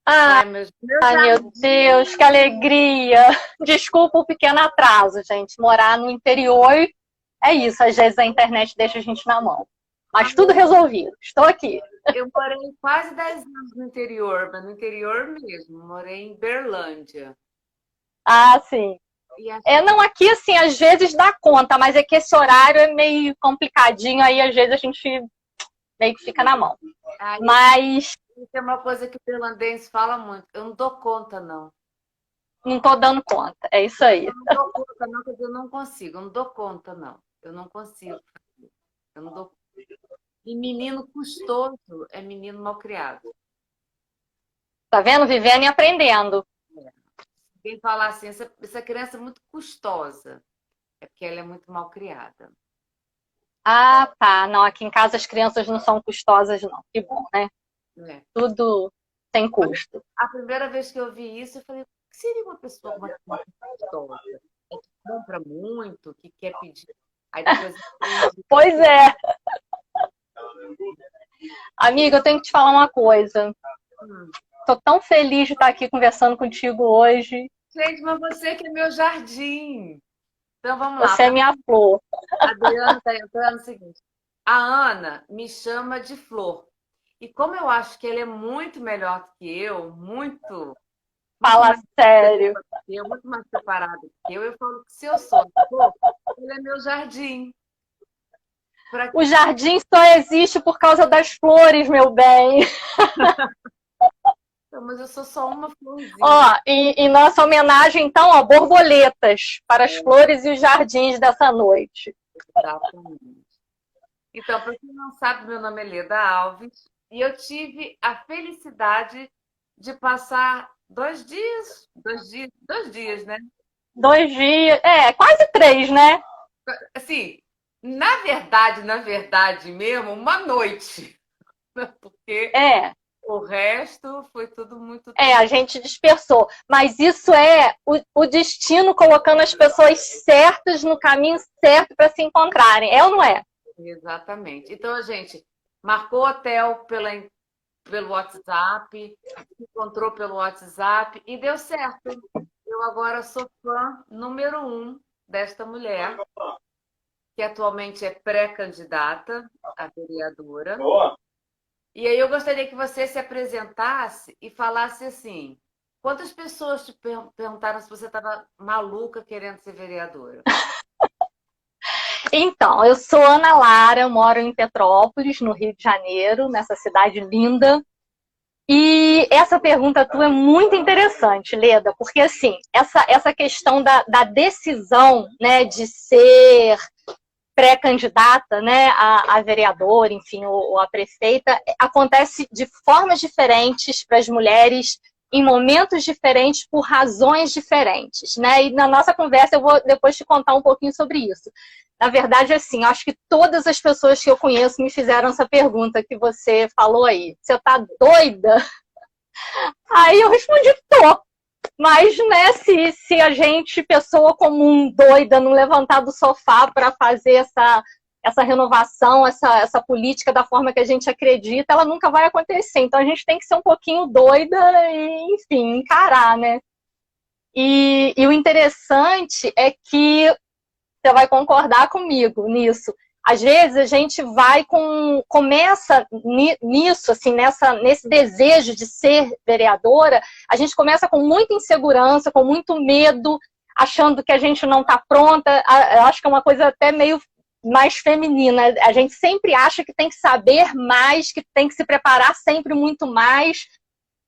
Ai, Ai, meu ai, meu jardim. Deus, que alegria! Desculpa o pequeno atraso, gente. Morar no interior é isso, às vezes a internet deixa a gente na mão. Mas tudo Ai, resolvido, estou aqui. eu morei quase 10 anos no interior, mas no interior mesmo. Morei em Berlândia. Ah, sim. E É, aqui não, aqui, assim, às vezes dá conta, mas é que esse horário é meio complicadinho, aí às vezes a gente meio que fica na mão. aí Mas tem uma coisa que o berlandense fala muito. Eu não dou conta, não. não tô dando conta, é isso aí. Eu não dou conta, não, quer dizer, eu não consigo. Eu não dou conta, não. Eu não consigo. Eu não dou. E menino custoso é menino malcriado. Tá vendo? Vivendo e aprendendo. Quem fala assim, essa criança é muito custosa, é porque ela é muito malcriada. Ah, tá. Não, aqui em casa as crianças não são custosas, não. Que bom, né? Né? Tudo tem custo. A primeira vez que eu vi isso, eu falei, o que seria uma pessoa com uma criança custosa? É que compra muito, que quer pedir. Aí depois eu entendi. Pois é. Amiga, eu tenho que te falar uma coisa. Hum. Tô tão feliz de estar aqui conversando contigo hoje. Gente, mas você que é meu jardim. Então vamos lá. Você é minha flor. A Adriana está entrando o seguinte. A Ana me chama de Flor. E como eu acho que ele é muito melhor que eu, muito Fala mais sério. que eu, muito mais preparado que eu falo que se eu sou a Flor, ele é meu jardim. Pra... O jardim só existe por causa das flores, meu bem. Mas eu sou só uma florzinha. Ó, e nossa homenagem, então, ó, borboletas para as flores e os jardins dessa noite. Exatamente. Então, para quem não sabe, meu nome é Leda Alves e eu tive a felicidade de passar 2 dias, 2 dias, 2 dias, né? 2 dias, quase 3, né? Assim, na verdade mesmo, uma noite, porque É, o resto foi tudo muito a tranquilo. gente dispersou. Mas isso é o destino colocando as pessoas certas no caminho certo para se encontrarem. É ou não é? Exatamente. Então, a gente marcou hotel pelo WhatsApp, se encontrou pelo WhatsApp e deu certo. Eu agora sou fã número 1 desta mulher, que atualmente é pré-candidata a vereadora. E aí eu gostaria que você se apresentasse e falasse assim: quantas pessoas te perguntaram se você estava maluca querendo ser vereadora? Então, eu sou Ana Lara, eu moro em Petrópolis, no Rio de Janeiro, nessa cidade linda. E essa pergunta tua é muito interessante, Leda, porque assim, essa questão da decisão, né, de ser pré-candidata, né, a vereadora, enfim, ou a prefeita, acontece de formas diferentes para as mulheres, em momentos diferentes, por razões diferentes, né? E na nossa conversa eu vou depois te contar um pouquinho sobre isso. Na verdade, assim, acho que todas as pessoas que eu conheço me fizeram essa pergunta que você falou aí. Você tá doida? Aí eu respondi, tô. Mas, né, se a gente, pessoa comum, doida, não levantar do sofá para fazer essa renovação, essa política da forma que a gente acredita, ela nunca vai acontecer. Então a gente tem que ser um pouquinho doida e, enfim, encarar, né? E o interessante é que você vai concordar comigo nisso. Às vezes a gente começa nisso, assim, nesse desejo de ser vereadora, a gente começa com muita insegurança, com muito medo, achando que a gente não está pronta. Eu acho que é uma coisa até meio mais feminina. A gente sempre acha que tem que saber mais, que tem que se preparar sempre muito mais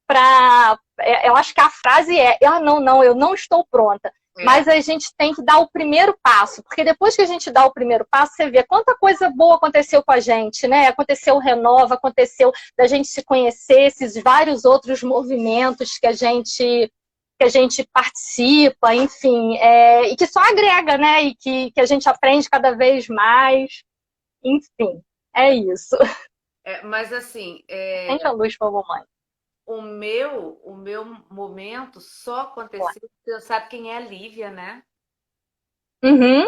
para. Eu acho que a frase é: não, não, eu não estou pronta. É, Mas a gente tem que dar o primeiro passo, porque depois que a gente dá o primeiro passo, você vê quanta coisa boa aconteceu com a gente, né? Aconteceu o Renova, aconteceu da gente se conhecer, esses vários outros movimentos que a gente participa, enfim, e que só agrega, né? E que a gente aprende cada vez mais, enfim, é isso. mas assim, Acende a luz para a mamãe. o meu momento só aconteceu porque você sabe quem é a Lívia, né? Uhum.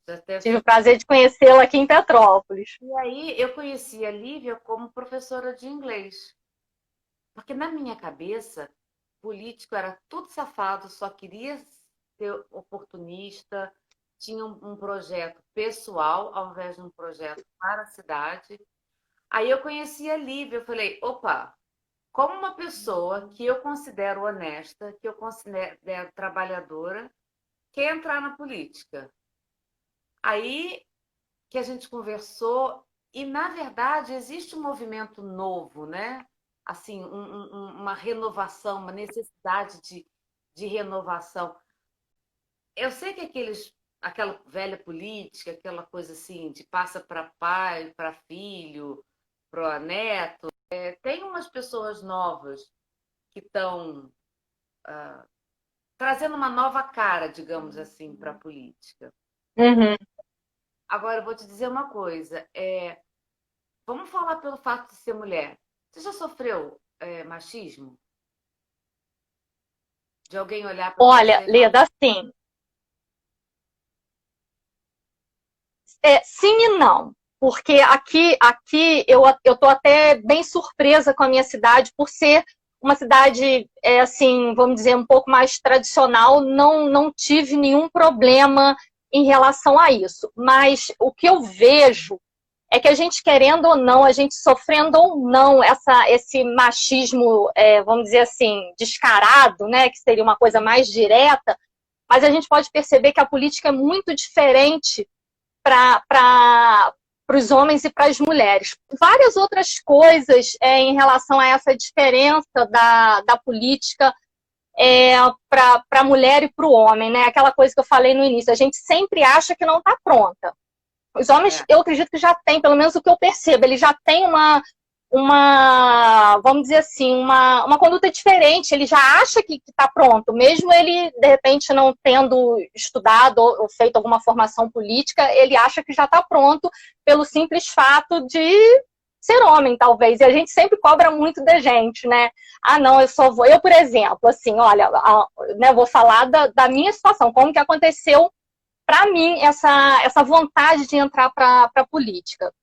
Já deve Tive ter... o prazer de conhecê-la aqui em Petrópolis. E aí eu conheci a Lívia como professora de inglês. Porque na minha cabeça, político era tudo safado, só queria ser oportunista, tinha um projeto pessoal ao invés de um projeto para a cidade. Aí eu conheci a Lívia, eu falei, opa, como uma pessoa que eu considero honesta, que eu considero trabalhadora, quer entrar na política. Aí que a gente conversou, e na verdade existe um movimento novo, né? Assim, uma renovação, uma necessidade de renovação. Eu sei que aquela velha política, aquela coisa assim, de passa para pai, para filho, para neto, tem umas pessoas novas que estão trazendo uma nova cara, digamos assim, para a política. Uhum. Agora, eu vou te dizer uma coisa. Vamos falar pelo fato de ser mulher. Você já sofreu machismo? De alguém olhar para Olha, você e falar, Leda, assim, sim e não. Porque aqui eu estou até bem surpresa com a minha cidade, por ser uma cidade, assim, vamos dizer, um pouco mais tradicional, não tive nenhum problema em relação a isso. Mas o que eu vejo é que a gente, querendo ou não, a gente sofrendo ou não esse machismo, vamos dizer assim, descarado, né, que seria uma coisa mais direta, mas a gente pode perceber que a política é muito diferente para os homens e para as mulheres. Várias outras coisas em relação a essa diferença da política para a mulher e para o homem, né? Aquela coisa que eu falei no início, a gente sempre acha que não está pronta. Os homens, é, eu acredito que já tem, pelo menos o que eu percebo, ele já tem vamos dizer assim, uma conduta diferente. Ele já acha que está pronto, mesmo ele, de repente, não tendo estudado ou feito alguma formação política, ele acha que já está pronto pelo simples fato de ser homem, talvez. E a gente sempre cobra muito da gente, né? Ah, não, eu só vou. Eu, por exemplo, assim, olha, né, vou falar da minha situação, como que aconteceu para mim essa vontade de entrar para a política.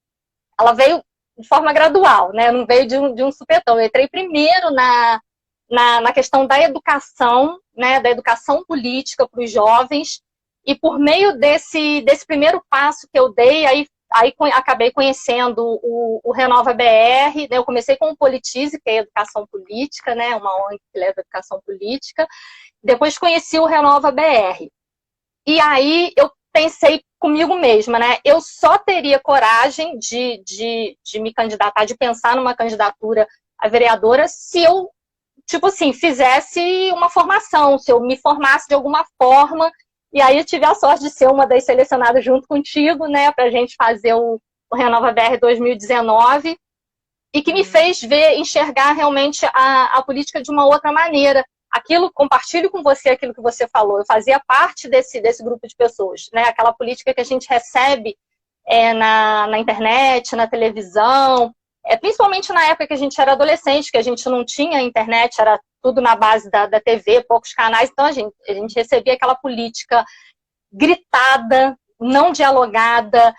Ela veio de forma gradual, né? Não veio de um supetão. Eu entrei primeiro na questão da educação, né? Da educação política para os jovens, e por meio desse primeiro passo que eu dei, aí acabei conhecendo o Renova BR, né? Eu comecei com o Politize, que é educação política, né? Uma ONG que leva educação política. Depois conheci o Renova BR. E aí eu pensei comigo mesma, né? Eu só teria coragem de me candidatar, de pensar numa candidatura a vereadora, se eu, tipo assim, fizesse uma formação, se eu me formasse de alguma forma. E aí eu tive a sorte de ser uma das selecionadas junto contigo, né? Pra gente fazer o Renova BR 2019, e que me fez enxergar realmente a política de uma outra maneira. Compartilho com você aquilo que você falou. Eu fazia parte desse grupo de pessoas, né? Aquela política que a gente recebe na internet, na televisão, principalmente na época que a gente era adolescente, que a gente não tinha internet, era tudo na base da TV, poucos canais, então a gente recebia aquela política gritada, não dialogada,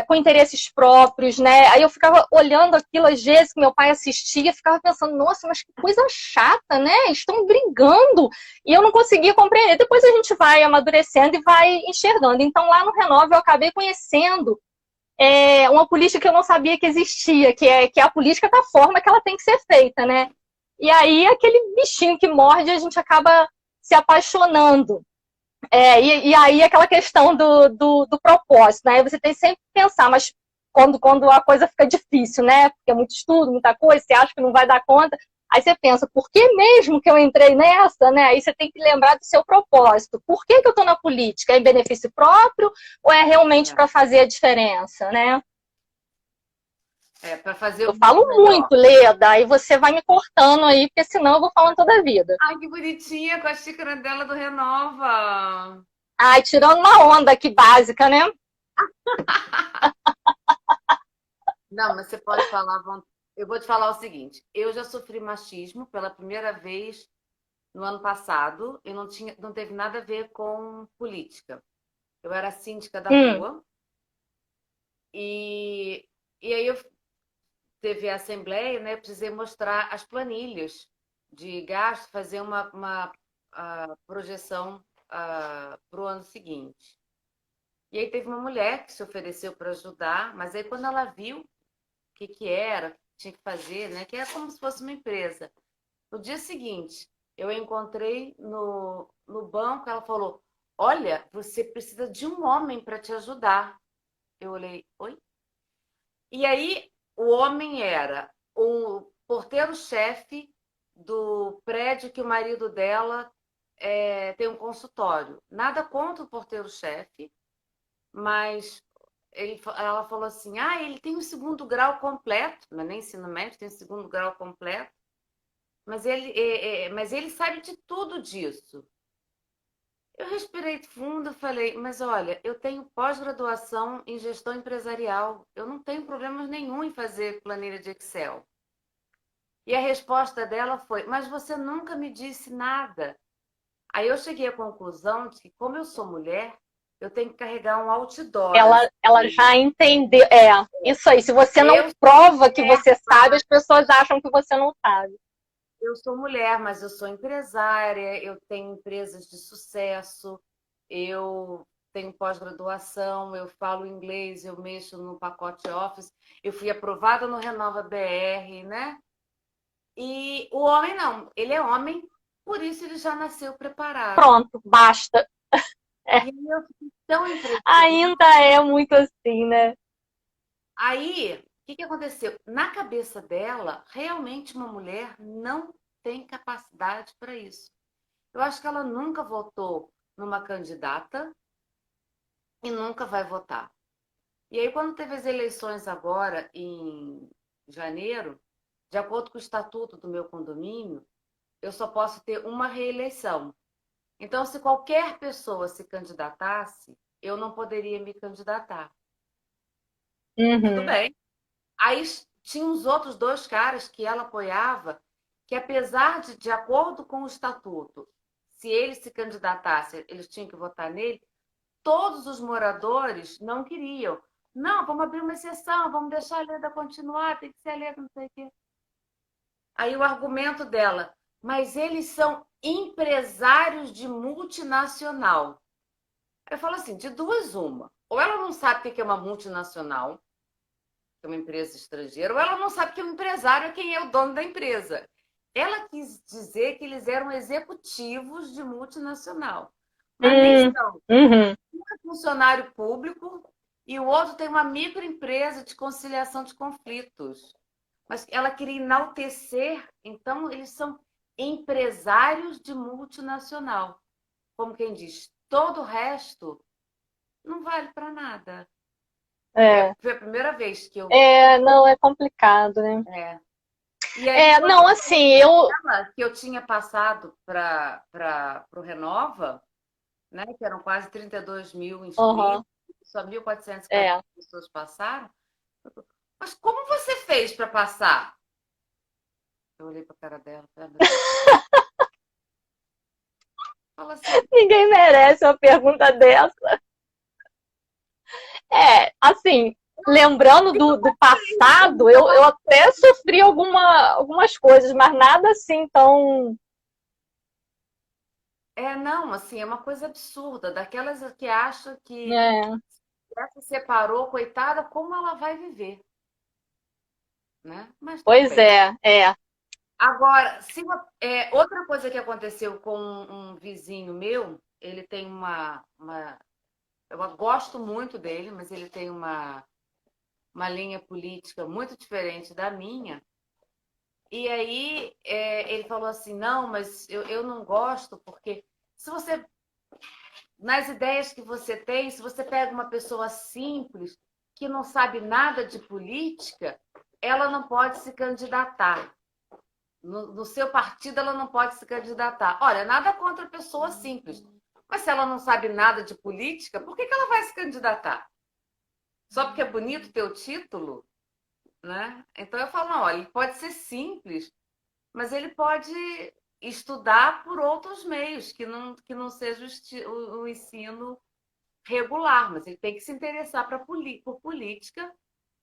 com interesses próprios, né? Aí eu ficava olhando aquilo às vezes que meu pai assistia, ficava pensando, nossa, mas que coisa chata, né? Estão brigando, e eu não conseguia compreender. Depois a gente vai amadurecendo e vai enxergando. Então lá no Renove eu acabei conhecendo uma política que eu não sabia que existia, que é a política da forma que ela tem que ser feita, né? E aí aquele bichinho que morde, a gente acaba se apaixonando. E aí aquela questão do propósito, né? Você tem sempre que pensar, mas quando a coisa fica difícil, né? Porque é muito estudo, muita coisa, você acha que não vai dar conta, aí você pensa, por que mesmo que eu entrei nessa, né? Aí você tem que lembrar do seu propósito. Por que eu estou na política? É em benefício próprio ou é realmente para fazer a diferença, né? para fazer Eu o mundo falo melhor. muito, Leda, aí você vai me cortando aí, porque senão eu vou falando toda a vida. Ai, que bonitinha com a xícara dela do Renova. Ai, tirando uma onda aqui básica, né? Não, mas você pode falar. Eu vou te falar o seguinte: eu já sofri machismo pela primeira vez no ano passado e não teve nada a ver com política. Eu era síndica da Hum, rua e aí eu teve a assembleia, né, eu precisei mostrar as planilhas de gasto, fazer uma projeção para o ano seguinte. E aí teve uma mulher que se ofereceu para ajudar, mas aí quando ela viu o que era, tinha que fazer, né, que era como se fosse uma empresa. No dia seguinte, eu encontrei no banco, ela falou: Olha, você precisa de um homem para te ajudar. Eu olhei, oi? E aí, o homem era o porteiro-chefe do prédio que o marido dela tem um consultório. Nada contra o porteiro-chefe, mas ela falou assim: ele tem o segundo grau completo, não é nem ensino médio, tem o segundo grau completo, mas ele sabe de tudo disso. Eu respirei fundo e falei, mas olha, eu tenho pós-graduação em gestão empresarial. Eu não tenho problemas nenhum em fazer planilha de Excel. E a resposta dela foi, mas você nunca me disse nada. Aí eu cheguei à conclusão de que, como eu sou mulher, eu tenho que carregar um outdoor. Ela já entendeu. Isso aí. Se você não Eu prova que você sabe, as pessoas acham que você não sabe. Eu sou mulher, mas eu sou empresária, eu tenho empresas de sucesso, eu tenho pós-graduação, eu falo inglês, eu mexo no pacote Office, eu fui aprovada no Renova BR, né? E o homem não, ele é homem, por isso ele já nasceu preparado. Pronto, basta. E eu fiquei tão impressionada. Ainda é muito assim, né? Aí, o que aconteceu? Na cabeça dela, realmente uma mulher não tem capacidade para isso. Eu acho que ela nunca votou numa candidata e nunca vai votar. E aí, quando teve as eleições agora, em janeiro, de acordo com o estatuto do meu condomínio, eu só posso ter uma reeleição. Então, se qualquer pessoa se candidatasse, eu não poderia me candidatar. Tudo bem. Aí tinha os outros dois caras que ela apoiava, que apesar de acordo com o estatuto, se ele se candidatasse, eles tinham que votar nele, todos os moradores não queriam. Não, vamos abrir uma exceção, vamos deixar a Leda continuar, tem que ser a Leda, não sei o quê. Aí o argumento dela, mas eles são empresários de multinacional. Eu falo assim, de duas uma. Ou ela não sabe o que é uma multinacional, que é uma empresa estrangeira, ou ela não sabe que o empresário é quem é o dono da empresa. Ela quis dizer que eles eram executivos de multinacional, mas nem são. Um é funcionário público e o outro tem uma microempresa de conciliação de conflitos. Mas ela queria enaltecer, então eles são empresários de multinacional. Como quem diz, todo o resto não vale para nada. Foi a primeira vez que eu. Não, é complicado, né? E aí, não, assim, que eu tinha passado para o Renova, né, que eram quase 32 mil inscritos, só 1.400 pessoas passaram. Mas como você fez para passar? Eu olhei para a cara dela. Fala assim, ninguém merece uma pergunta dessa. Assim, lembrando do passado, eu até sofri algumas coisas, mas nada assim tão... não, assim, é uma coisa absurda, daquelas que acham que se separou, coitada, como ela vai viver? Né? Mas pois bem. Agora, outra coisa que aconteceu com um vizinho meu, ele tem eu gosto muito dele, mas ele tem uma linha política muito diferente da minha. E aí ele falou assim, não, mas eu não gosto, porque se você, nas ideias que você tem, se você pega uma pessoa simples, que não sabe nada de política, ela não pode se candidatar. No seu partido, ela não pode se candidatar. Olha, nada contra a pessoa simples. Mas se ela não sabe nada de política, por que ela vai se candidatar? Só porque é bonito ter o título? Né? Então eu falo, não, olha, ele pode ser simples, mas ele pode estudar por outros meios, que não seja o ensino regular, mas ele tem que se interessar por política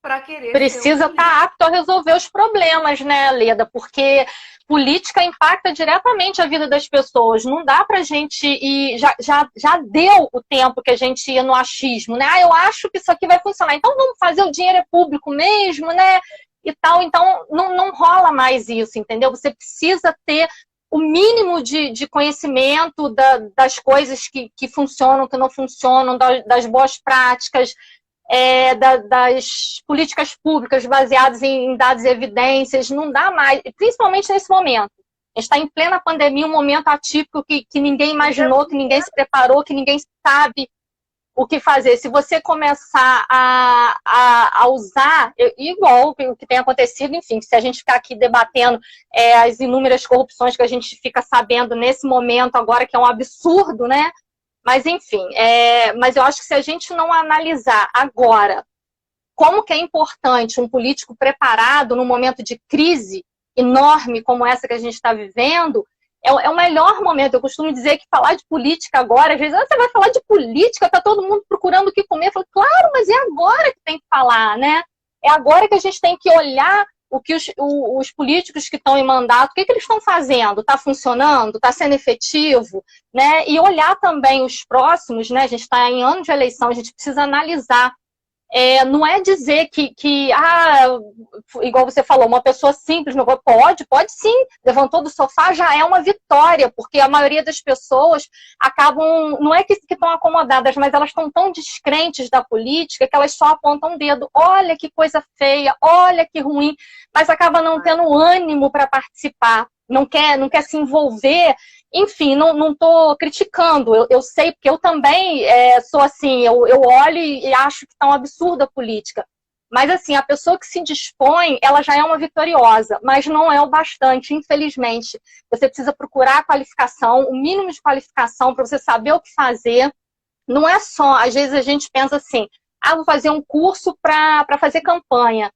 para querer precisa ser um estar apto a resolver os problemas, né, Leda? Porque política impacta diretamente a vida das pessoas. Não dá pra gente ir... Já deu o tempo que a gente ia no achismo, né? Ah, eu acho que isso aqui vai funcionar. Então vamos fazer, o dinheiro é público mesmo, né? E tal. Então não rola mais isso, entendeu? Você precisa ter o mínimo de conhecimento das coisas que funcionam, que não funcionam, das boas práticas, das políticas públicas baseadas em dados e evidências. Não dá mais, principalmente nesse momento. A gente está em plena pandemia, um momento atípico que ninguém imaginou, que ninguém se preparou, que ninguém sabe o que fazer. Se você começar a usar, igual o que tem acontecido, enfim, se a gente ficar aqui debatendo as inúmeras corrupções que a gente fica sabendo nesse momento agora, que é um absurdo, né? Mas, enfim, mas eu acho que se a gente não analisar agora como que é importante um político preparado num momento de crise enorme como essa que a gente está vivendo, é o melhor momento. Eu costumo dizer que falar de política agora, às vezes, você vai falar de política, tá todo mundo procurando o que comer. Eu falo, claro, mas é agora que tem que falar, né? É agora que a gente tem que olhar o que os políticos que estão em mandato, o que eles estão fazendo? Está funcionando? Está sendo efetivo? Né? E olhar também os próximos, né? A gente está em ano de eleição, a gente precisa analisar. Não é dizer que igual você falou, uma pessoa simples, não pode sim, levantou do sofá, já é uma vitória, porque a maioria das pessoas acabam, não é que estão acomodadas, mas elas estão tão descrentes da política que elas só apontam o dedo, olha que coisa feia, olha que ruim, mas acaba não tendo ânimo para participar, não quer se envolver. Enfim, não estou criticando, eu sei, porque eu também sou assim, eu olho e acho que está um absurdo a política. Mas assim, a pessoa que se dispõe, ela já é uma vitoriosa, mas não é o bastante, infelizmente. Você precisa procurar a qualificação, o mínimo de qualificação para você saber o que fazer. Não é só, às vezes a gente pensa assim, vou fazer um curso para fazer campanha.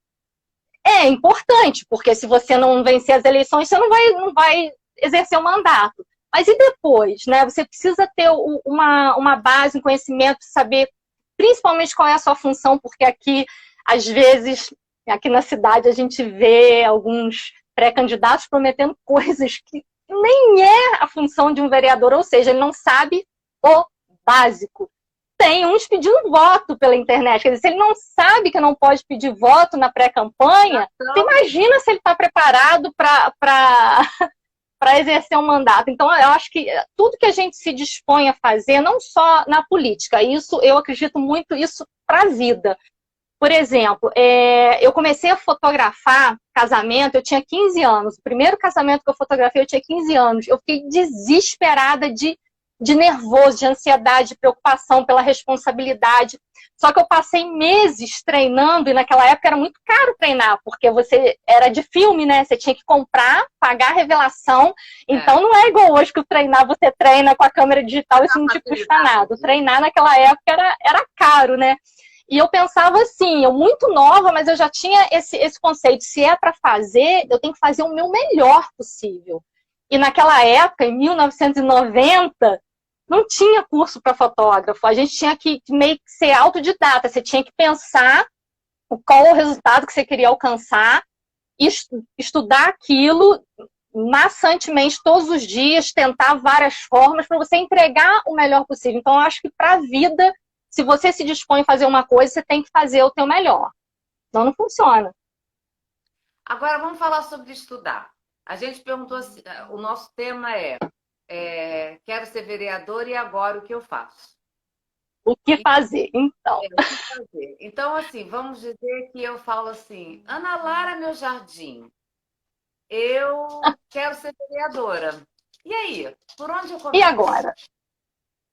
É importante, porque se você não vencer as eleições, você não vai exercer o mandato. Mas e depois, né? Você precisa ter uma base, um conhecimento, saber principalmente qual é a sua função, porque aqui, às vezes, aqui na cidade, a gente vê alguns pré-candidatos prometendo coisas que nem é a função de um vereador, ou seja, ele não sabe o básico. Tem uns pedindo voto pela internet, quer dizer, se ele não sabe que não pode pedir voto na pré-campanha, você imagina se ele está preparado para exercer um mandato. Então, eu acho que tudo que a gente se dispõe a fazer, não só na política, isso eu acredito muito isso para a vida. Por exemplo, eu comecei a fotografar casamento, eu tinha 15 anos. O primeiro casamento que eu fotografei, eu tinha 15 anos. Eu fiquei desesperada de nervoso, de ansiedade, de preocupação pela responsabilidade. Só que eu passei meses treinando, e naquela época era muito caro treinar, porque você era de filme, né? Você tinha que comprar, pagar a revelação. Então não é igual hoje que o treinar, você treina com a câmera digital, isso não te custa nada. O treinar naquela época era caro, né? E eu pensava assim, eu muito nova, mas eu já tinha esse conceito, se é para fazer, eu tenho que fazer o meu melhor possível. E naquela época, em 1990, não tinha curso para fotógrafo, a gente tinha que meio que ser autodidata, você tinha que pensar qual o resultado que você queria alcançar, estudar aquilo maçantemente todos os dias, tentar várias formas para você entregar o melhor possível. Então, eu acho que para a vida, se você se dispõe a fazer uma coisa, você tem que fazer o teu melhor. Senão não funciona. Agora, vamos falar sobre estudar. A gente perguntou, o nosso tema quero ser vereador e agora o que eu faço? O que fazer, então? O que fazer? Então, assim, vamos dizer que eu falo assim, Ana Lara, meu jardim, eu quero ser vereadora. E aí, por onde eu começo? E agora?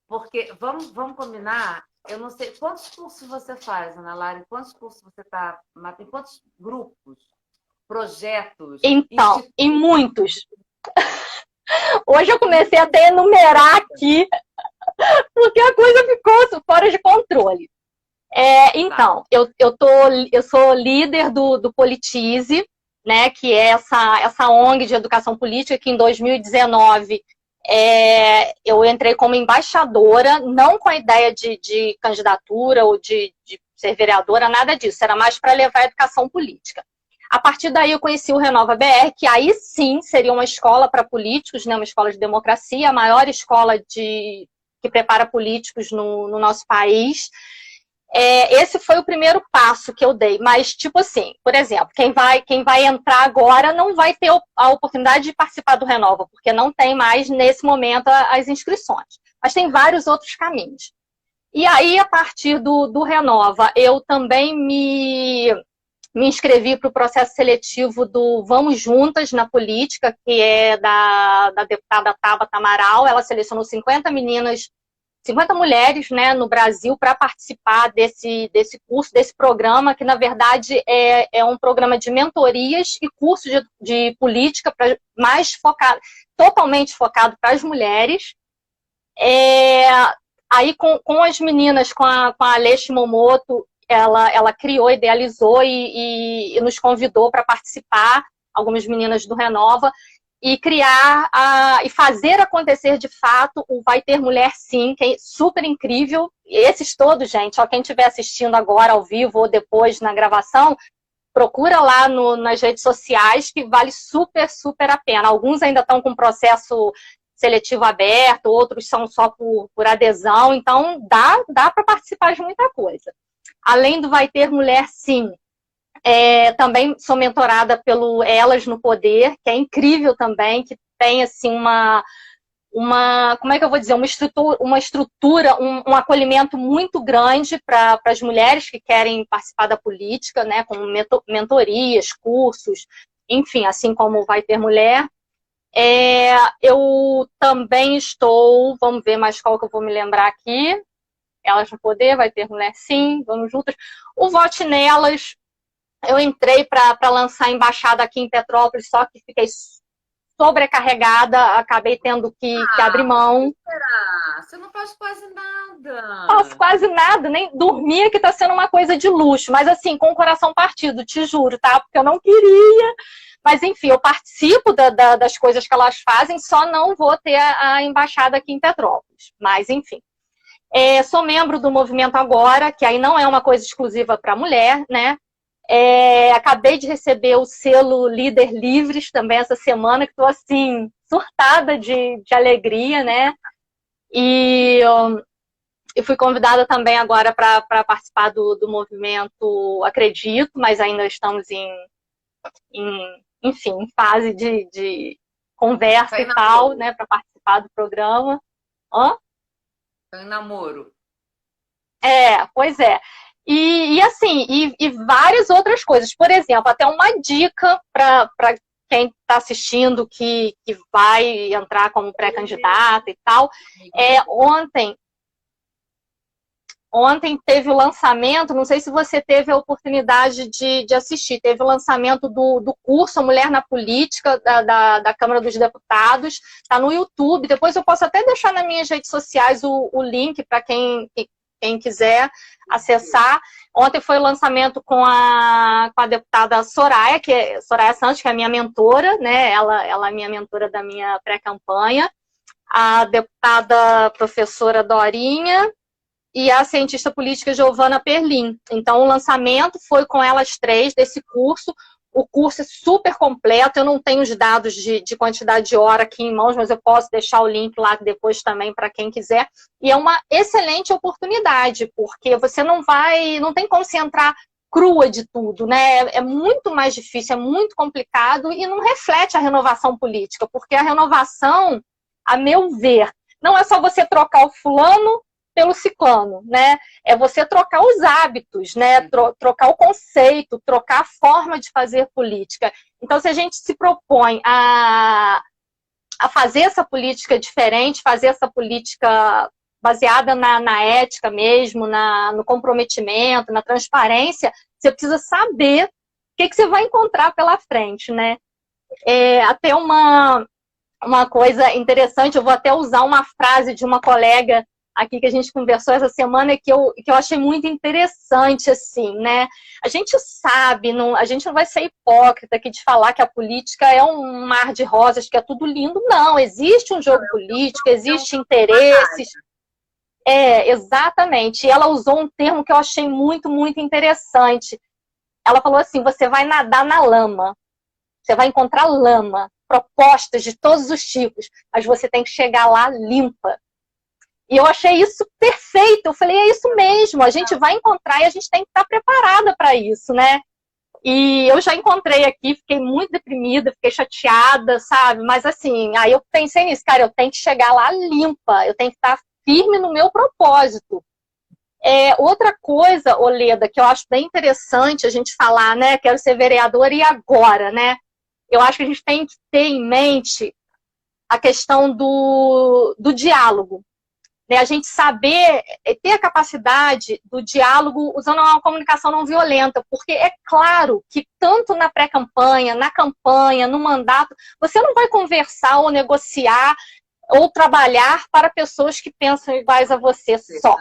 Porque, vamos combinar, eu não sei, quantos cursos você faz, Ana Lara? Quantos cursos você está... Em quantos grupos, projetos? Então, em muitos. Hoje eu comecei até a enumerar aqui, porque a coisa ficou fora de controle. Então, eu sou líder do Politize, né, que é essa ONG de educação política, que em 2019 eu entrei como embaixadora, não com a ideia de candidatura ou de ser vereadora, nada disso, era mais para levar a educação política. A partir daí eu conheci o Renova BR, que aí sim seria uma escola para políticos, né, uma escola de democracia, a maior escola que prepara políticos no nosso país. Esse foi o primeiro passo que eu dei, mas tipo assim, por exemplo, quem vai entrar agora não vai ter a oportunidade de participar do Renova, porque não tem mais nesse momento as inscrições, mas tem vários outros caminhos. E aí, a partir do Renova, eu também me inscrevi para o processo seletivo do Vamos Juntas na Política, que é da deputada Tabata Amaral. Ela selecionou 50 mulheres, né, no Brasil para participar desse curso, desse programa, que na verdade é um programa de mentorias e curso de política mais focado, totalmente focado para as mulheres. Aí com as meninas, com a Alê Shimomoto, ela criou, idealizou e nos convidou para participar, algumas meninas do Renova, e criar e fazer acontecer de fato o Vai Ter Mulher Sim, que é super incrível. Esses todos, gente, ó, quem estiver assistindo agora ao vivo ou depois na gravação, procura lá nas redes sociais, que vale super, super a pena. Alguns ainda estão com processo seletivo aberto, outros são só por adesão, então dá para participar de muita coisa. Além do Vai Ter Mulher Sim, também sou mentorada pelo Elas no Poder, que é incrível também, que tem assim como é que eu vou dizer, uma estrutura, um acolhimento muito grande para as mulheres que querem participar da política, né, com mentorias, cursos, enfim, assim como Vai Ter Mulher. Eu também estou, vamos ver mais qual que eu vou me lembrar aqui, Elas no Poder, Vai Ter Mulher Sim, Vamos Juntas. O Vote Nelas, eu entrei para lançar a embaixada aqui em Petrópolis, só que fiquei sobrecarregada, acabei tendo que abrir mão. Será? Você não faz quase nada. Não faço quase nada, nem dormir, que está sendo uma coisa de luxo, mas assim, com o coração partido, te juro, tá? Porque eu não queria. Mas enfim, eu participo das coisas que elas fazem, só não vou ter a embaixada aqui em Petrópolis. Mas enfim. Sou membro do Movimento Agora, que aí não é uma coisa exclusiva para mulher, né? Acabei de receber o selo Líder Livres também essa semana, que estou assim, surtada de alegria, né? E fui convidada também agora para participar do movimento Acredito, mas ainda estamos enfim, em fase de conversa e tal, né? Para participar do programa. Tá em namoro. Pois é. E assim, e várias outras coisas. Por exemplo, até uma dica para quem está assistindo que vai entrar como pré-candidata e tal. Ontem teve o lançamento, não sei se você teve a oportunidade de assistir, teve o lançamento do curso Mulher na Política da Câmara dos Deputados, está no YouTube. Depois eu posso até deixar nas minhas redes sociais o link para quem quiser acessar. Ontem foi o lançamento com a deputada Soraya, Soraya Santos, que é a minha mentora, né? Ela é minha mentora da minha pré-campanha, a deputada professora Dorinha e a cientista política Giovana Perlin. Então, o lançamento foi com elas três desse curso. O curso é super completo, eu não tenho os dados de quantidade de hora aqui em mãos, mas eu posso deixar o link lá depois também para quem quiser. E é uma excelente oportunidade, porque você não tem como se entrar crua de tudo, né? É muito mais difícil, é muito complicado e não reflete a renovação política, porque a renovação, a meu ver, não é só você trocar o fulano pelo ciclano, né? É você trocar os hábitos, né? Trocar o conceito, trocar a forma de fazer política. Então, se a gente se propõe a fazer essa política diferente, fazer essa política baseada na ética mesmo, no comprometimento, na transparência, você precisa saber o que você vai encontrar pela frente, né? Até uma coisa interessante, eu vou até usar uma frase de uma colega aqui que a gente conversou essa semana, que eu achei muito interessante, assim, né? A gente sabe, a gente não vai ser hipócrita aqui de falar que a política é um mar de rosas, que é tudo lindo. Não, existe um jogo político, existem interesses. exatamente. E ela usou um termo que eu achei muito, muito interessante. Ela falou assim: você vai nadar na lama, você vai encontrar lama, propostas de todos os tipos, mas você tem que chegar lá limpa. E eu achei isso perfeito. Eu falei, é isso mesmo, a gente vai encontrar e a gente tem que estar preparada para isso, né? E eu já encontrei aqui, fiquei muito deprimida, fiquei chateada, sabe? Mas assim, aí eu pensei nisso, cara, eu tenho que chegar lá limpa, eu tenho que estar firme no meu propósito. Outra coisa, Oleda, que eu acho bem interessante a gente falar, né? Quero ser vereadora e agora, né? Eu acho que a gente tem que ter em mente a questão do diálogo. Né? A gente saber ter a capacidade do diálogo usando uma comunicação não violenta, porque é claro que tanto na pré-campanha, na campanha, no mandato, você não vai conversar ou negociar ou trabalhar para pessoas que pensam iguais a você só.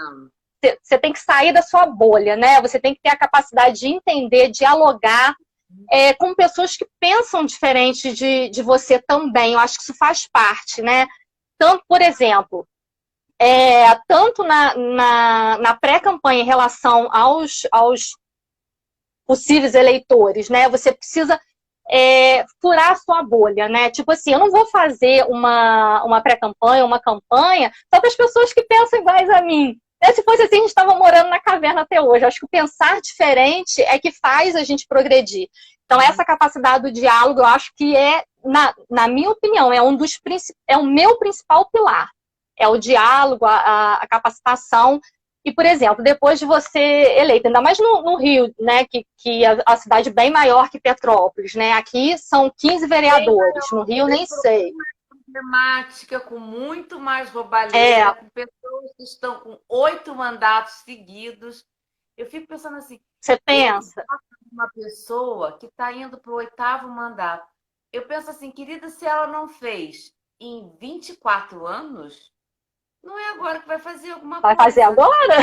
Você tem que sair da sua bolha, né? Você tem que ter a capacidade de entender, dialogar com pessoas que pensam diferente de você também. Eu acho que isso faz parte, né? Tanto, por exemplo, tanto na pré-campanha em relação aos possíveis eleitores, né? Você precisa furar a sua bolha, né? Tipo assim, eu não vou fazer uma pré-campanha, uma campanha só para as pessoas que pensam iguais a mim. Se fosse assim, a gente estava morando na caverna até hoje. Eu acho que o pensar diferente é que faz a gente progredir. Então, essa capacidade do diálogo, eu acho que na minha opinião, é o meu principal pilar. É o diálogo, a capacitação. E, por exemplo, depois de você eleita, ainda mais no Rio, né, que é a cidade bem maior que Petrópolis, né? Aqui são 15 vereadores, no Rio nem sei. Temática, com muito mais roubalheira, com pessoas que estão com 8 mandatos seguidos. Eu fico pensando assim, você pensa? Uma pessoa que está indo para o 8º mandato. Eu penso assim, querida, se ela não fez em 24 anos, não é agora que vai fazer alguma Vai coisa. fazer agora?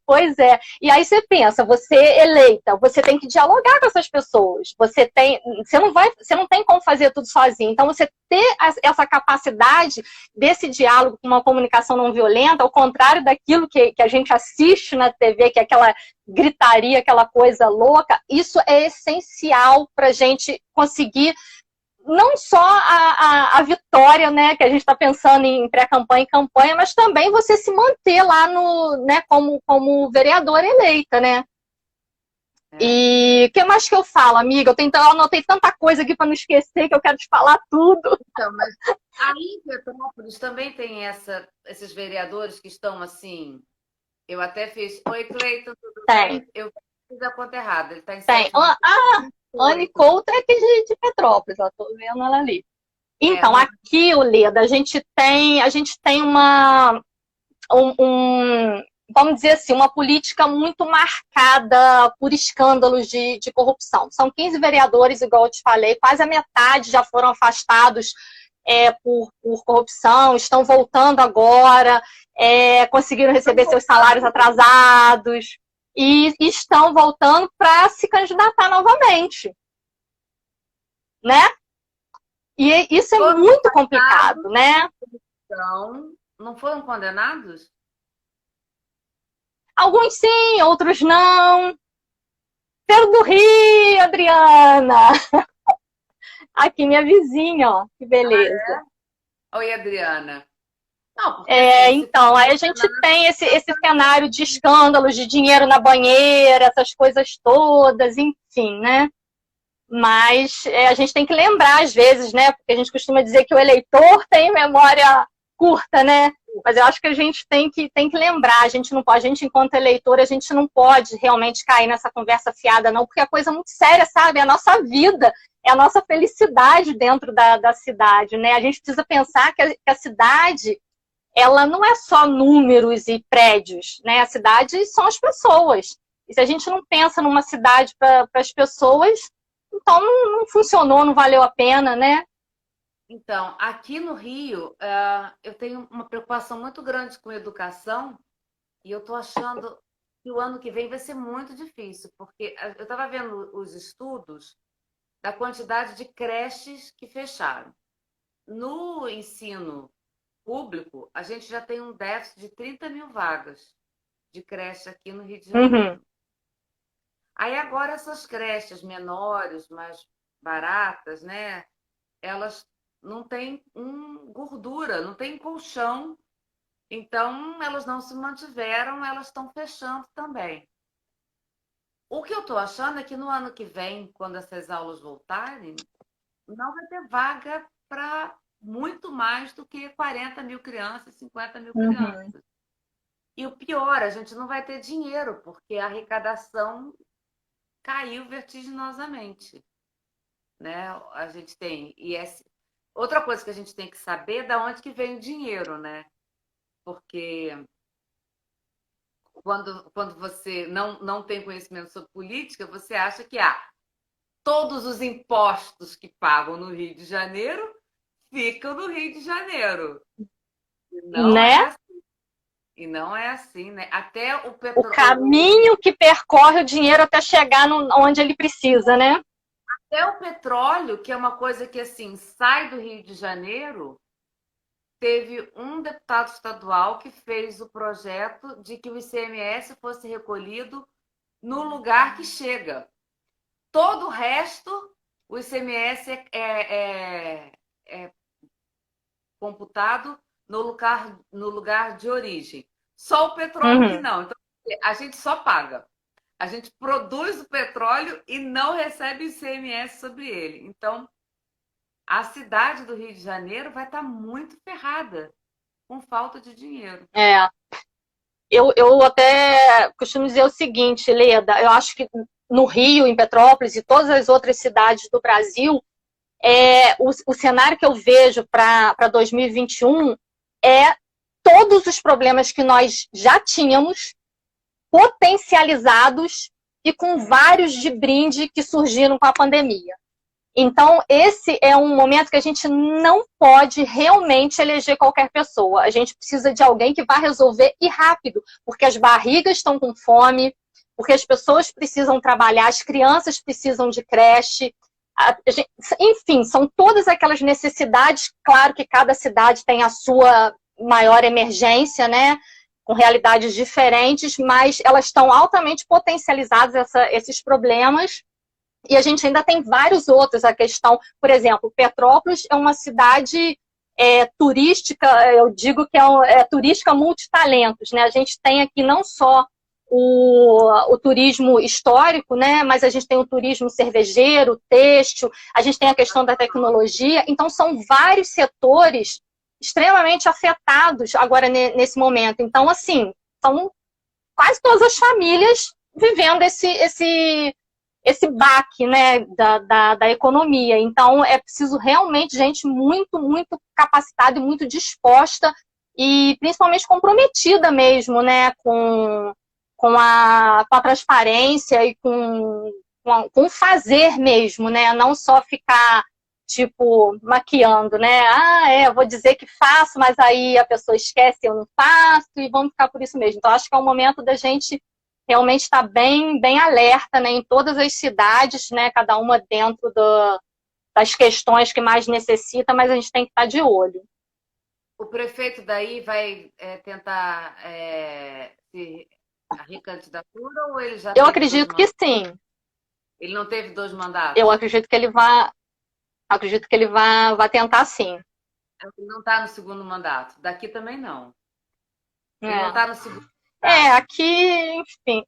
Pois é. E aí você pensa, você eleita, você tem que dialogar com essas pessoas. Você não tem como fazer tudo sozinho. Então, você ter essa capacidade desse diálogo com uma comunicação não violenta, ao contrário daquilo que a gente assiste na TV, que é aquela gritaria, aquela coisa louca, isso é essencial para a gente conseguir não só a vitória, né, que a gente está pensando em pré-campanha e campanha, mas também você se manter lá né, como vereadora eleita, né? E o que mais que eu falo, amiga? Eu anotei tanta coisa aqui para não esquecer que eu quero te falar tudo. Então, mas aí em Petrópolis também tem esses vereadores que estão assim. Eu até fiz. Oi, Cleiton, tudo bem? Eu fiz a conta errada. Ele está em Tem. sétimo. Anne Couto é aqui de Petrópolis, ó, tô vendo ela ali. Então, aqui, Leda, a gente tem vamos dizer assim, uma política muito marcada por escândalos de corrupção. São 15 vereadores, igual eu te falei, quase a metade já foram afastados por corrupção, estão voltando agora, conseguiram receber seus salários atrasados e estão voltando para se candidatar novamente, né? E isso é muito complicado, né? Então, não foram condenados? Alguns sim, outros não. Pedro do Rio, Adriana! Aqui, minha vizinha, ó, que beleza. Oi, Adriana. Não, porque, assim, então, aí a gente tem esse cenário de escândalos, de dinheiro na banheira, essas coisas todas, enfim, né? Mas a gente tem que lembrar, às vezes, né? Porque a gente costuma dizer que o eleitor tem memória curta, né? Mas eu acho que a gente tem que lembrar, a gente, enquanto eleitor, a gente não pode realmente cair nessa conversa fiada, não, porque é coisa muito séria, sabe? É a nossa vida, é a nossa felicidade dentro da cidade, né? A gente precisa pensar que a cidade, ela não é só números e prédios, né? A cidade são as pessoas. E se a gente não pensa numa cidade para as pessoas, então não funcionou, não valeu a pena, né? Então, aqui no Rio, eu tenho uma preocupação muito grande com educação e eu estou achando que o ano que vem vai ser muito difícil, porque eu estava vendo os estudos da quantidade de creches que fecharam. No ensino público, a gente já tem um déficit de 30 mil vagas de creche aqui no Rio de Uhum, Janeiro. Aí agora essas creches menores, mais baratas, né? Elas não têm gordura, não têm colchão, então elas não se mantiveram, elas estão fechando também. O que eu estou achando é que no ano que vem, quando essas aulas voltarem, não vai ter vaga para muito mais do que 40 mil crianças, 50 mil uhum. crianças. E o pior, a gente não vai ter dinheiro, porque a arrecadação caiu vertiginosamente, né? A gente tem IS... Outra coisa que a gente tem que saber é da onde que vem o dinheiro, né? Porque quando você não tem conhecimento sobre política, você acha que todos os impostos que pagam no Rio de Janeiro ficam no Rio de Janeiro. E não Né? é assim. E não é assim, né? Até o O petróleo. caminho que percorre o dinheiro até chegar onde ele precisa, né? Até o petróleo, que é uma coisa que assim sai do Rio de Janeiro, teve um deputado estadual que fez o projeto de que o ICMS fosse recolhido no lugar que chega. Todo o resto, o ICMS é computado no lugar de origem. Só o petróleo que Uhum. não. Então, a gente só paga. A gente produz o petróleo e não recebe ICMS sobre ele. Então, a cidade do Rio de Janeiro vai estar muito ferrada com falta de dinheiro. É. Eu até costumo dizer o seguinte, Leda, eu acho que no Rio, em Petrópolis e todas as outras cidades do Brasil, o cenário que eu vejo para 2021 é todos os problemas que nós já tínhamos potencializados e com vários de brinde que surgiram com a pandemia. Então, esse é um momento que a gente não pode realmente eleger qualquer pessoa. A gente precisa de alguém que vá resolver e rápido, porque as barrigas estão com fome, porque as pessoas precisam trabalhar, as crianças precisam de creche. Enfim, são todas aquelas necessidades. Claro que cada cidade tem a sua maior emergência, né? Com realidades diferentes, mas elas estão altamente potencializadas, esses problemas. E a gente ainda tem vários outros. A questão, por exemplo, Petrópolis é uma cidade turística, eu digo que é turística multitalentos, né? A gente tem aqui não só o turismo histórico, né? Mas a gente tem o turismo cervejeiro, têxtil, a gente tem a questão da tecnologia. Então, são vários setores extremamente afetados agora nesse momento. Então, assim, são quase todas as famílias vivendo esse baque, né, da economia. Então, é preciso realmente gente muito, muito capacitada e muito disposta e principalmente comprometida mesmo, né, com a transparência e com o fazer mesmo, né, não só ficar, tipo, maquiando, né, vou dizer que faço, mas aí a pessoa esquece, eu não faço, e vamos ficar por isso mesmo. Então, acho que é o momento da gente realmente está bem, bem alerta, né, em todas as cidades, né, cada uma dentro das questões que mais necessita, mas a gente tem que estar de olho. O prefeito daí vai tentar a recandidatura ou ele já Eu teve dois acredito que mandatos? sim. Ele não teve dois Eu mandatos? acredito que ele vai tentar sim. Ele não está no segundo mandato. Daqui também não. Ele não É. está no segundo mandato. Aqui, enfim,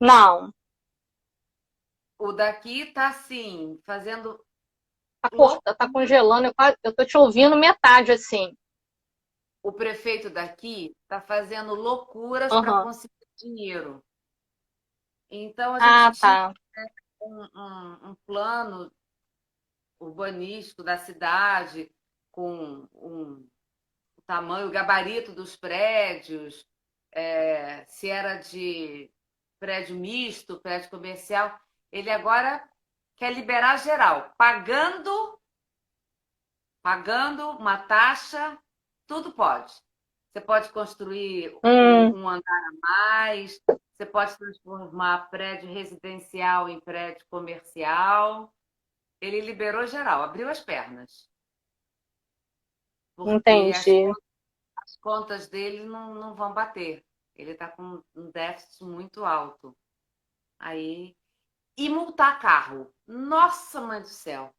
não. O daqui está assim, fazendo Tá corta, tá loucura. congelando, eu tô te ouvindo metade assim. O prefeito daqui está fazendo loucuras para Uhum. conseguir dinheiro. Então a gente Ah, tinha tá. um plano urbanístico da cidade com o tamanho, o gabarito dos prédios, se era de prédio misto, prédio comercial. Ele agora quer liberar geral, pagando uma taxa, tudo pode. Você pode construir Hum, um andar a mais, você pode transformar prédio residencial em prédio comercial. Ele liberou geral, abriu as pernas. porque entendi. as contas dele não vão bater. Ele está com um déficit muito alto. Aí, e multar carro. Nossa, mãe do céu.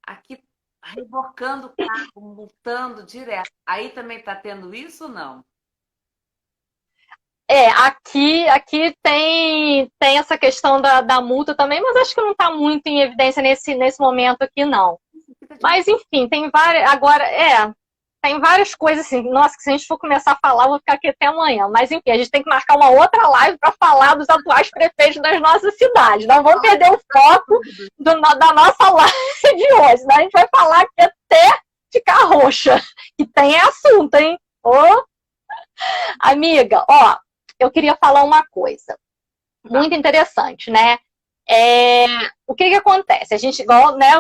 Aqui, rebocando o carro, multando direto. Aí também está tendo isso ou não? Aqui tem essa questão da multa também, mas acho que não está muito em evidência nesse momento aqui, não. Mas, enfim, tem várias. Agora, tem várias coisas assim. Nossa, que se a gente for começar a falar, eu vou ficar aqui até amanhã. Mas, enfim, a gente tem que marcar uma outra live para falar dos atuais prefeitos das nossas cidades. Não vamos perder o foco da nossa live de hoje. Senão a gente vai falar aqui até ficar roxa. Que tem assunto, hein? Ô, amiga, ó, eu queria falar uma coisa muito interessante, né? O que acontece? A gente, igual, né,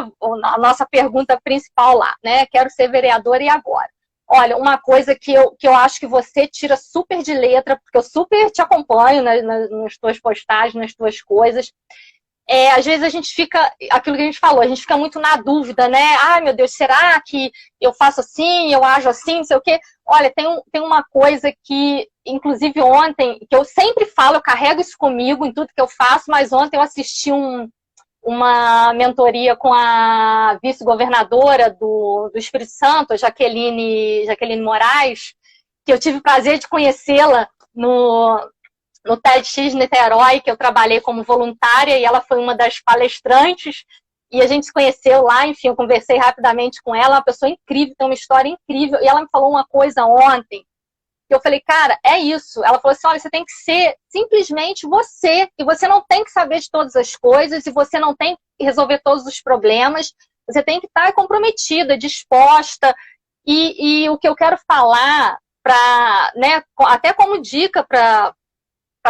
a nossa pergunta principal lá, né? Quero ser vereadora e agora? Olha, uma coisa que eu acho que você tira super de letra, porque eu super te acompanho nas tuas postagens, nas tuas coisas. Às vezes a gente fica, aquilo que a gente falou, a gente fica muito na dúvida, né? Ai, meu Deus, será que eu faço assim, eu ajo assim, não sei o quê? Olha, tem uma coisa que, inclusive ontem, que eu sempre falo, eu carrego isso comigo em tudo que eu faço, mas ontem eu assisti uma mentoria com a vice-governadora do Espírito Santo, Jaqueline Moraes, que eu tive o prazer de conhecê-la no TEDx Niterói, que eu trabalhei como voluntária, e ela foi uma das palestrantes, e a gente se conheceu lá, enfim, eu conversei rapidamente com ela, uma pessoa incrível, tem uma história incrível, e ela me falou uma coisa ontem, que eu falei, cara, é isso. Ela falou assim, olha, você tem que ser simplesmente você, e você não tem que saber de todas as coisas, e você não tem que resolver todos os problemas, você tem que estar comprometida, disposta, e o que eu quero falar, né, até como dica para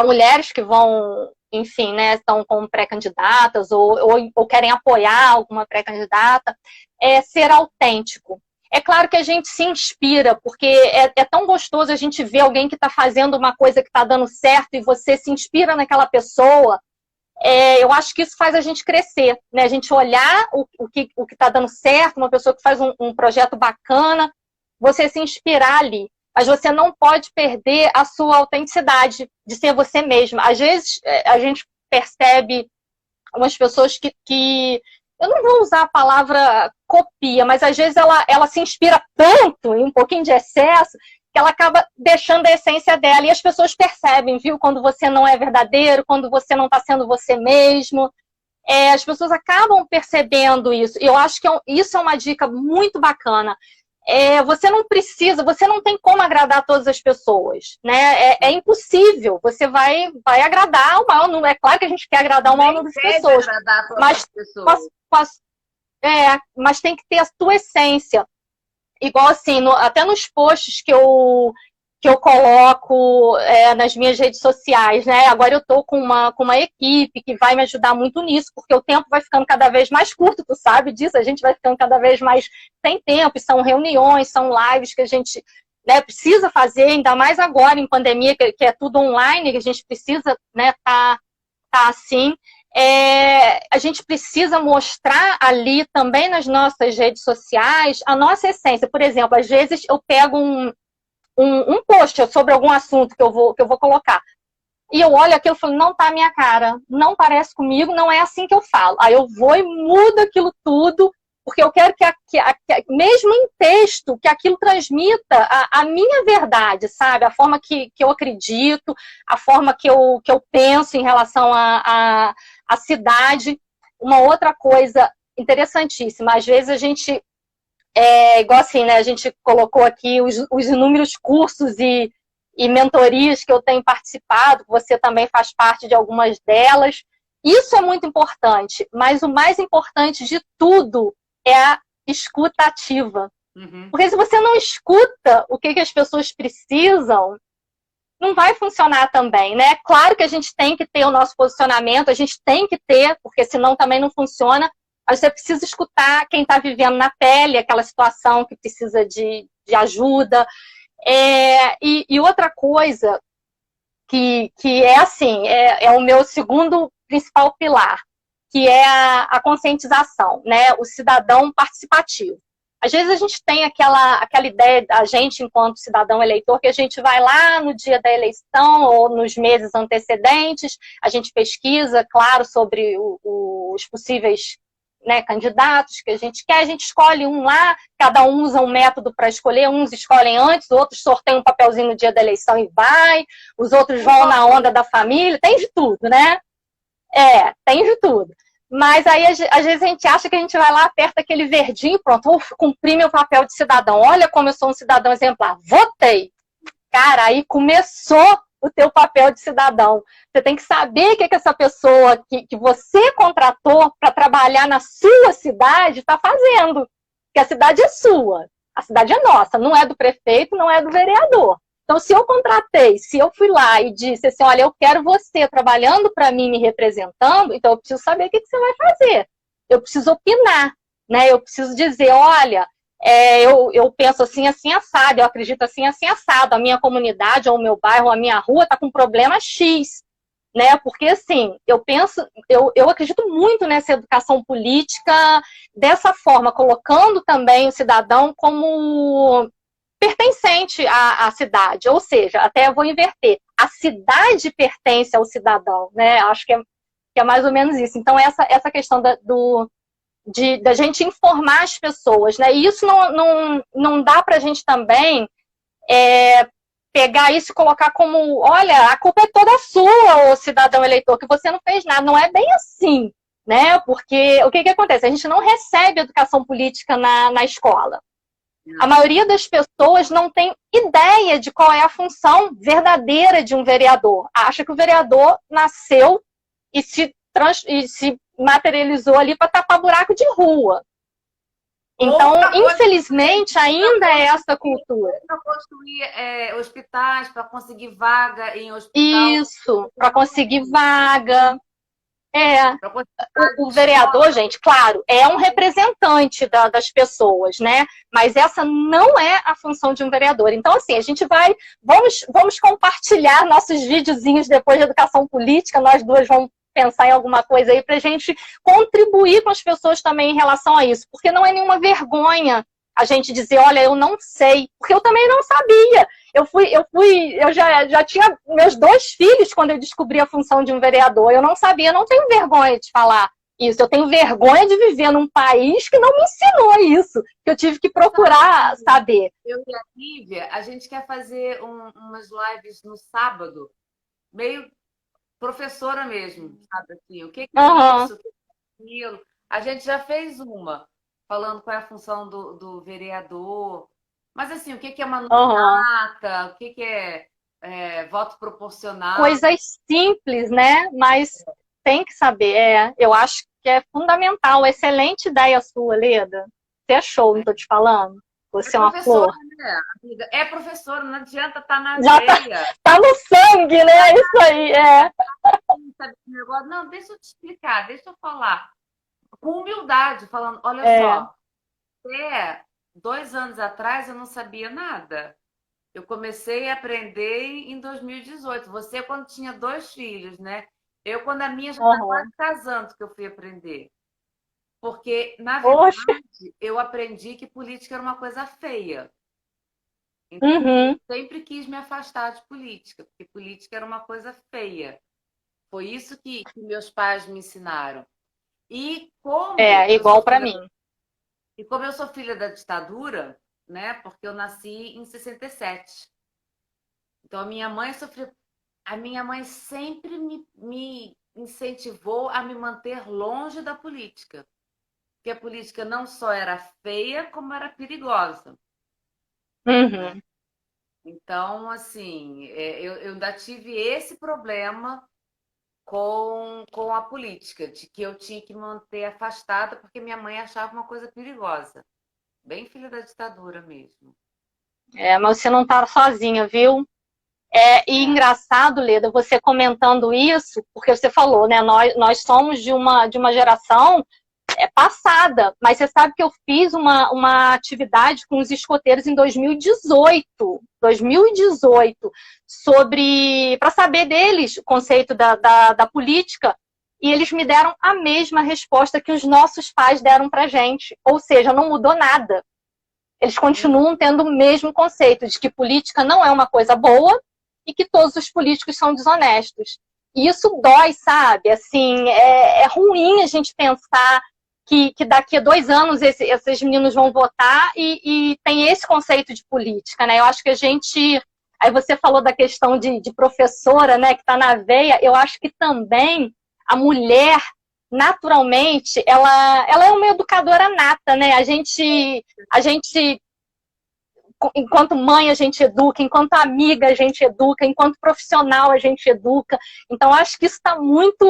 mulheres que vão, enfim, né, estão como pré-candidatas ou querem apoiar alguma pré-candidata, é ser autêntico. É claro que a gente se inspira, porque é tão gostoso a gente ver alguém que está fazendo uma coisa que está dando certo e você se inspira naquela pessoa. Eu acho que isso faz a gente crescer, né? A gente olhar o que está dando certo, uma pessoa que faz um projeto bacana, você se inspirar ali. Mas você não pode perder a sua autenticidade de ser você mesma. Às vezes a gente percebe umas pessoas que eu não vou usar a palavra copia, mas às vezes ela se inspira tanto em um pouquinho de excesso que ela acaba deixando a essência dela. E as pessoas percebem, viu? Quando você não é verdadeiro, quando você não está sendo você mesmo. As pessoas acabam percebendo isso. E eu acho que isso é uma dica muito bacana. Você não precisa, você não tem como agradar todas as pessoas, né? É impossível. Você vai agradar o maior número. É claro que a gente quer agradar o maior número de pessoas. Mas tem que ter a tua essência. Igual assim, até nos posts que eu coloco nas minhas redes sociais, né? Agora eu tô com uma equipe que vai me ajudar muito nisso, porque o tempo vai ficando cada vez mais curto, tu sabe disso, a gente vai ficando cada vez mais sem tempo, são reuniões, são lives que a gente, né, precisa fazer, ainda mais agora em pandemia, que é tudo online, que a gente precisa, né, tá assim. A gente precisa mostrar ali também nas nossas redes sociais a nossa essência. Por exemplo, às vezes eu pego um post sobre algum assunto que eu vou colocar. E eu olho aquilo e falo, não tá a minha cara, não parece comigo, não é assim que eu falo. Aí eu vou e mudo aquilo tudo, porque eu quero que mesmo em texto, que aquilo transmita a minha verdade, sabe? A forma que eu acredito, a forma que eu penso em relação à cidade. Uma outra coisa interessantíssima, às vezes a gente igual assim, né? A gente colocou aqui os inúmeros cursos e mentorias que eu tenho participado, você também faz parte de algumas delas. Isso é muito importante, mas o mais importante de tudo é a escuta ativa. Uhum. Porque se você não escuta o que as pessoas precisam, não vai funcionar também, né? Claro que a gente tem que ter o nosso posicionamento, a gente tem que ter, porque senão também não funciona. Mas você precisa escutar quem está vivendo na pele aquela situação que precisa de ajuda. E outra coisa que é assim, é o meu segundo principal pilar, que é a conscientização, né? O cidadão participativo. Às vezes a gente tem aquela ideia, a gente, enquanto cidadão eleitor, que a gente vai lá no dia da eleição ou nos meses antecedentes, a gente pesquisa, claro, sobre os possíveis, né, candidatos que a gente quer, a gente escolhe um lá, cada um usa um método para escolher, uns escolhem antes, outros sorteiam um papelzinho no dia da eleição e vai, os outros vão na onda da família, tem de tudo, né? Tem de tudo. Mas aí, às vezes, a gente acha que a gente vai lá, aperta aquele verdinho e pronto, cumpri meu papel de cidadão. Olha como eu sou um cidadão exemplar. Votei. Cara, aí começou o teu papel de cidadão. Você tem que saber o que essa pessoa que você contratou para trabalhar na sua cidade está fazendo. Porque a cidade é sua. A cidade é nossa, não é do prefeito, não é do vereador. Então, se eu contratei, se eu fui lá e disse assim, olha, eu quero você trabalhando para mim, me representando, então eu preciso saber o que você vai fazer. Eu preciso opinar, né? Eu preciso dizer, olha, eu penso assim, assim, assado, eu acredito assim, assim, assado. A minha comunidade, ou o meu bairro, ou a minha rua está com problema X, né? Porque, assim, eu acredito muito nessa educação política dessa forma, colocando também o cidadão como pertencente à cidade, ou seja, até eu vou inverter, a cidade pertence ao cidadão, né? Acho que é mais ou menos isso. Então, essa questão da gente informar as pessoas, né? E isso não dá para a gente também pegar isso e colocar como, olha, a culpa é toda sua, ô cidadão eleitor, que você não fez nada. Não é bem assim, né? Porque o que acontece? A gente não recebe educação política na escola. A maioria das pessoas não tem ideia de qual é a função verdadeira de um vereador. Acha que o vereador nasceu e se materializou ali para tapar buraco de rua. Então, infelizmente, ainda é essa cultura. Para construir hospitais, para conseguir vaga em hospital. Isso, para conseguir vaga. O vereador, gente, claro, é um representante das pessoas, né? Mas essa não é a função de um vereador. Então, assim, a gente vamos compartilhar nossos videozinhos depois de educação política, nós duas vamos pensar em alguma coisa aí para a gente contribuir com as pessoas também em relação a isso, porque não é nenhuma vergonha a gente dizer, olha, eu não sei, porque eu também não sabia. Eu já tinha meus 2 filhos quando eu descobri a função de um vereador. Eu não sabia, eu não tenho vergonha de falar isso. Eu tenho vergonha de viver num país que não me ensinou isso, que eu tive que procurar saber. Eu e a Lívia, a gente quer fazer umas lives no sábado, meio professora mesmo, sabe assim? O que é isso? O que é aquilo? A gente já fez uma, falando qual é a função do vereador. Mas, assim, o que é manuata, o que é voto proporcional. Coisas simples, né? Mas tem que saber. Eu acho que é fundamental. Excelente ideia sua, Leda. Você é show, não estou te falando? Você é uma flor. Né, amiga? É professora, não adianta estar na veia. Tá no sangue, né? Isso aí, Não, deixa eu te explicar, deixa eu falar. Com humildade, falando, olha só, 2 anos atrás eu não sabia nada. Eu comecei a aprender em 2018. Você quando tinha 2 filhos, né? Eu quando a minha já estava quase casando que eu fui aprender. Porque, na verdade, eu aprendi que política era uma coisa feia. Então, eu sempre quis me afastar de política, porque política era uma coisa feia. Foi isso que meus pais me ensinaram. E como igual para mim. E como eu sou filha da ditadura, né? Porque eu nasci em 67. Então, a minha mãe sempre me incentivou a me manter longe da política. Porque a política não só era feia, como era perigosa. Então, assim, eu ainda tive esse problema com a política, de que eu tinha que me manter afastada, porque minha mãe achava uma coisa perigosa. Bem filha da ditadura mesmo. Mas você não está sozinha, viu? E engraçado, Leda, você comentando isso, porque você falou, né? Nós somos de uma geração passada, mas você sabe que eu fiz uma atividade com os escoteiros em 2018, para saber deles o conceito da política, e eles me deram a mesma resposta que os nossos pais deram pra gente, ou seja, não mudou nada. Eles continuam tendo o mesmo conceito de que política não é uma coisa boa e que todos os políticos são desonestos. E isso dói, sabe? Assim, é ruim a gente pensar que daqui a 2 anos esses meninos vão votar e tem esse conceito de política, né? Eu acho que a gente... Aí você falou da questão de professora, né, que está na veia. Eu acho que também a mulher, naturalmente, ela é uma educadora nata, né? A gente, enquanto mãe, a gente educa, enquanto amiga, a gente educa, enquanto profissional, a gente educa. Então, acho que isso está muito,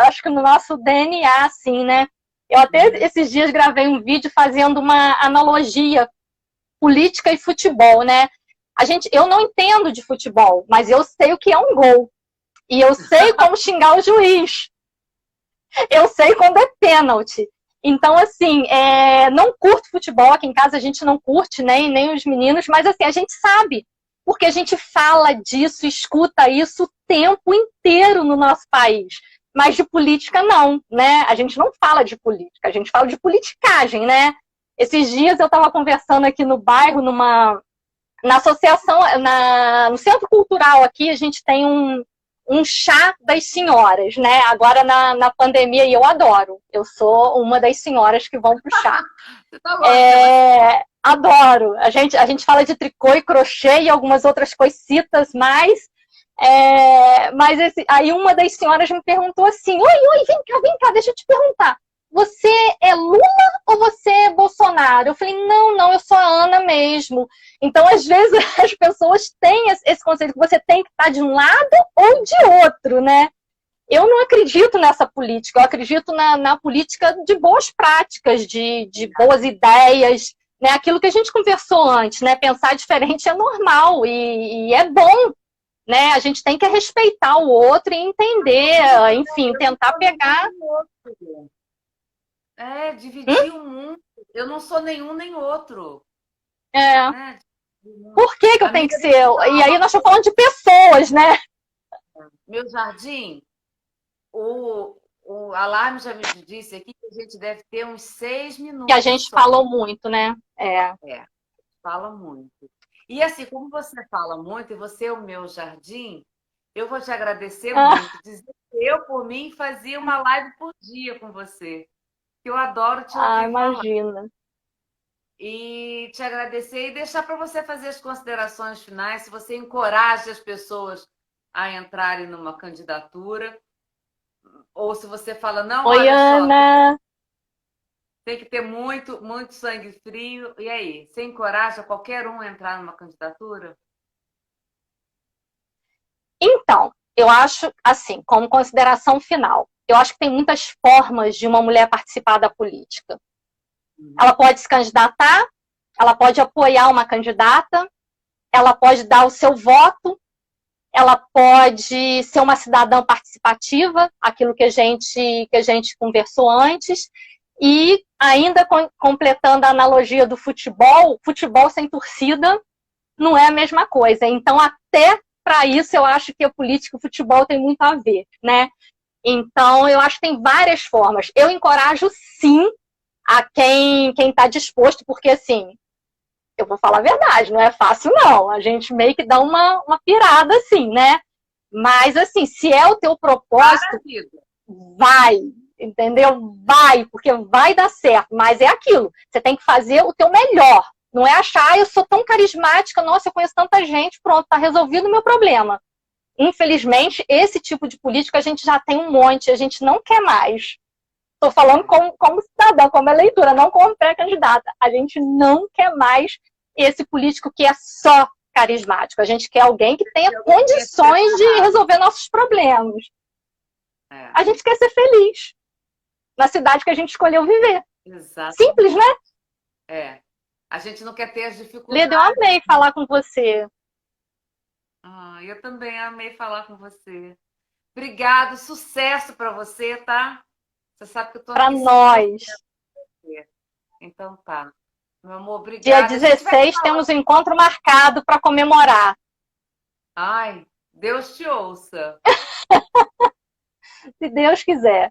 acho que no nosso DNA, assim, né? Eu até esses dias gravei um vídeo fazendo uma analogia política e futebol, né? Eu não entendo de futebol, mas eu sei o que é um gol. E eu sei como xingar o juiz. Eu sei quando é pênalti. Então, assim, não curto futebol. Aqui em casa a gente não curte, nem os meninos, mas assim, a gente sabe. Porque a gente fala disso, escuta isso o tempo inteiro no nosso país. Mas de política, não, né? A gente não fala de política, a gente fala de politicagem, né? Esses dias eu estava conversando aqui no bairro, na associação, no Centro Cultural aqui, a gente tem um chá das senhoras, né? Agora na pandemia, e eu adoro. Eu sou uma das senhoras que vão pro chá. Adoro. A gente fala de tricô e crochê e algumas outras coisitas mais. Mas aí uma das senhoras me perguntou assim: oi, vem cá, deixa eu te perguntar. Você é Lula ou você é Bolsonaro? Eu falei, não, eu sou a Ana mesmo. Então, às vezes, as pessoas têm esse conceito que você tem que estar de um lado ou de outro, né? Eu não acredito nessa política, eu acredito na política de boas práticas, de boas ideias, né? Aquilo que a gente conversou antes, né? Pensar diferente é normal e é bom, né? A gente tem que respeitar o outro e entender, enfim, tentar pegar... dividir o mundo. Eu não sou nenhum nem outro. Né? Por que eu tenho que ser? E aí nós estamos falando de pessoas, né? Meu jardim, o alarme já me disse aqui que a gente deve ter uns 6 minutos. Que a gente falou muito, né? Fala muito. E assim, como você fala muito, e você é o meu jardim, eu vou te agradecer muito. Dizer que eu, por mim, fazia uma live por dia com você. Que eu adoro te ouvir imagina. falar. E te agradecer e deixar para você fazer as considerações finais, se você encoraja as pessoas a entrarem numa candidatura, ou se você fala, não, Oi, olha Ana. Só, tem que ter muito, muito sangue frio. E aí, você encoraja qualquer um a entrar numa candidatura? Então, eu acho, assim, como consideração final, eu acho que tem muitas formas de uma mulher participar da política. Ela pode se candidatar, ela pode apoiar uma candidata, ela pode dar o seu voto, ela pode ser uma cidadã participativa, aquilo que a gente conversou antes, e ainda completando a analogia do futebol sem torcida não é a mesma coisa. Então, até para isso, eu acho que a política e o futebol tem muito a ver, né? Então, eu acho que tem várias formas. Eu encorajo, sim, a quem está disposto, porque, assim, eu vou falar a verdade, não é fácil, não. A gente meio que dá uma pirada, assim, né? Mas, assim, se é o teu propósito, vai, entendeu? Vai, porque vai dar certo. Mas é aquilo, você tem que fazer o teu melhor. Não é achar, eu sou tão carismática, nossa, eu conheço tanta gente, pronto, tá resolvido o meu problema. Infelizmente, esse tipo de política a gente já tem um monte, a gente não quer mais. Estou falando como cidadã, como eleitora, não como pré-candidata. A gente não quer mais esse político que é só carismático. A gente quer alguém que tenha condições de resolver nossos problemas. A gente quer ser feliz na cidade que a gente escolheu viver. Exato. Simples, né? A gente não quer ter as dificuldades. Leda, eu amei falar com você. Eu também amei falar com você. Obrigado, sucesso para você, tá? Você sabe que eu tô aqui. Para nós. Então tá. Meu amor, Dia obrigada. 16 temos um encontro marcado para comemorar. Ai, Deus te ouça. Se Deus quiser.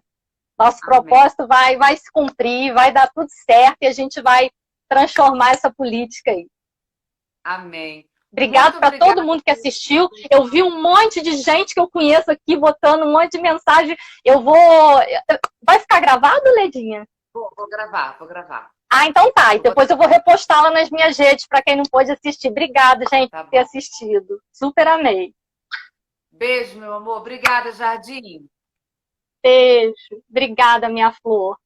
Nosso propósito vai se cumprir, vai dar tudo certo e a gente vai transformar essa política aí. Amém. Obrigado para todo mundo que assistiu. Eu vi um monte de gente que eu conheço aqui botando um monte de mensagem. Eu vou... Vai ficar gravado, Ledinha? Vou gravar. Ah, então tá. E depois eu vou repostá-la nas minhas redes para quem não pôde assistir. Obrigada, gente, por ter assistido. Super amei. Beijo, meu amor. Obrigada, Jardim. Beijo. Obrigada, minha flor.